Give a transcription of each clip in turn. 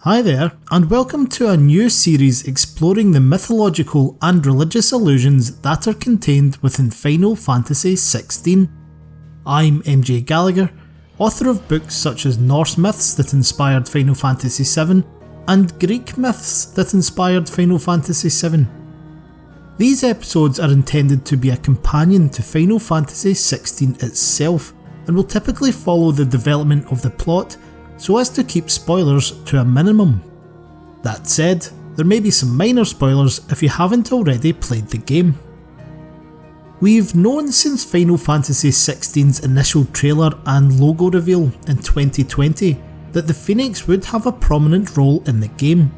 Hi there, and welcome to a new series exploring the mythological and religious allusions that are contained within Final Fantasy XVI. I'm MJ Gallagher, author of books such as Norse myths that inspired Final Fantasy VII and Greek myths that inspired Final Fantasy VII. These episodes are intended to be a companion to Final Fantasy XVI itself, and will typically follow the development of the plot so as to keep spoilers to a minimum. That said, there may be some minor spoilers if you haven't already played the game. We've known since Final Fantasy XVI's initial trailer and logo reveal in 2020 that the Phoenix would have a prominent role in the game.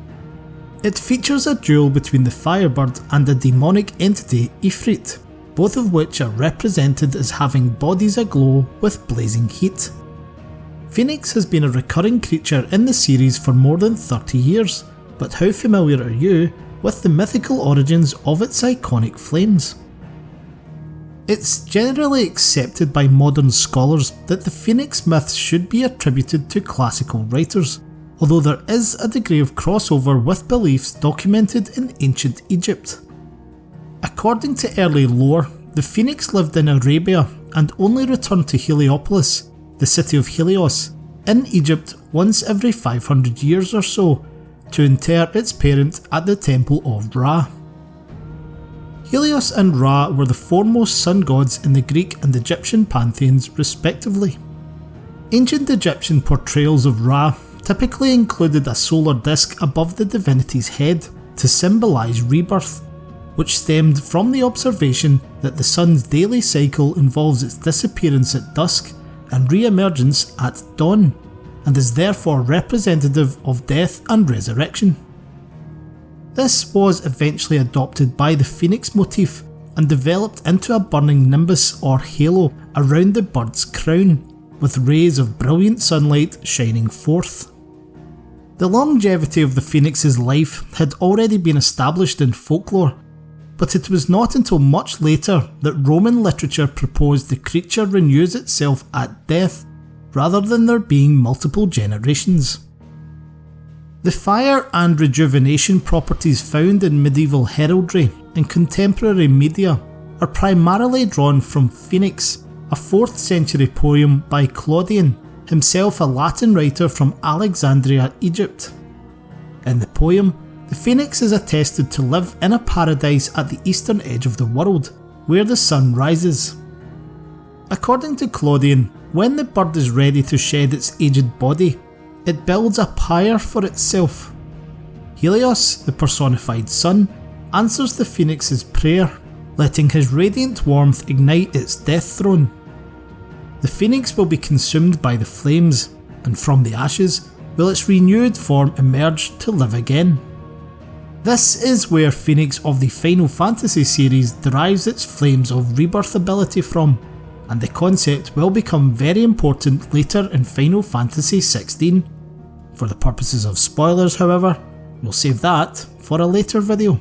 It features a duel between the Firebird and a demonic entity, Ifrit, both of which are represented as having bodies aglow with blazing heat. Phoenix has been a recurring creature in the series for more than 30 years, but how familiar are you with the mythical origins of its iconic flames? It's generally accepted by modern scholars that the Phoenix myths should be attributed to classical writers, although there is a degree of crossover with beliefs documented in ancient Egypt. According to early lore, the Phoenix lived in Arabia and only returned to Heliopolis, the city of Helios, in Egypt once every 500 years or so, to inter its parent at the temple of Ra. Helios and Ra were the foremost sun gods in the Greek and Egyptian pantheons respectively. Ancient Egyptian portrayals of Ra typically included a solar disk above the divinity's head to symbolise rebirth, which stemmed from the observation that the sun's daily cycle involves its disappearance at dusk and re-emergence at dawn, and is therefore representative of death and resurrection. This was eventually adopted by the Phoenix motif and developed into a burning nimbus or halo around the bird's crown, with rays of brilliant sunlight shining forth. The longevity of the Phoenix's life had already been established in folklore, but it was not until much later that Roman literature proposed the creature renews itself at death, rather than there being multiple generations. The fire and rejuvenation properties found in medieval heraldry and contemporary media are primarily drawn from Phoenix, a 4th century poem by Claudian, himself a Latin writer from Alexandria, Egypt. In the poem, the Phoenix is attested to live in a paradise at the eastern edge of the world, where the sun rises. According to Claudian, when the bird is ready to shed its aged body, it builds a pyre for itself. Helios, the personified sun, answers the Phoenix's prayer, letting his radiant warmth ignite its death throne. The Phoenix will be consumed by the flames, and from the ashes will its renewed form emerge to live again. This is where Phoenix of the Final Fantasy series derives its Flames of Rebirth ability from, and the concept will become very important later in Final Fantasy XVI. For the purposes of spoilers, however, we'll save that for a later video.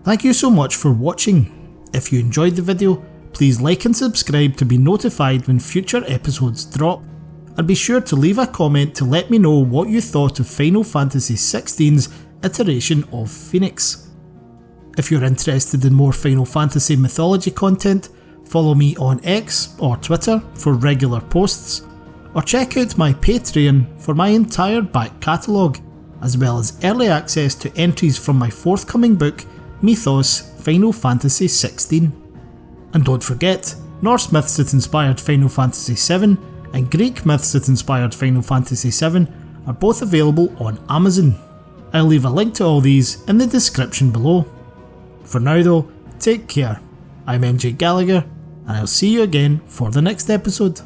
Thank you so much for watching. If you enjoyed the video, please like and subscribe to be notified when future episodes drop, and be sure to leave a comment to let me know what you thought of Final Fantasy XVI's iteration of Phoenix. If you're interested in more Final Fantasy mythology content, follow me on X or Twitter for regular posts, or check out my Patreon for my entire back catalogue, as well as early access to entries from my forthcoming book, Mythos Final Fantasy XVI. And don't forget, Norse myths that inspired Final Fantasy VII and Greek myths that inspired Final Fantasy VII are both available on Amazon. I'll leave a link to all these in the description below. For now though, take care. I'm MJ Gallagher, and I'll see you again for the next episode.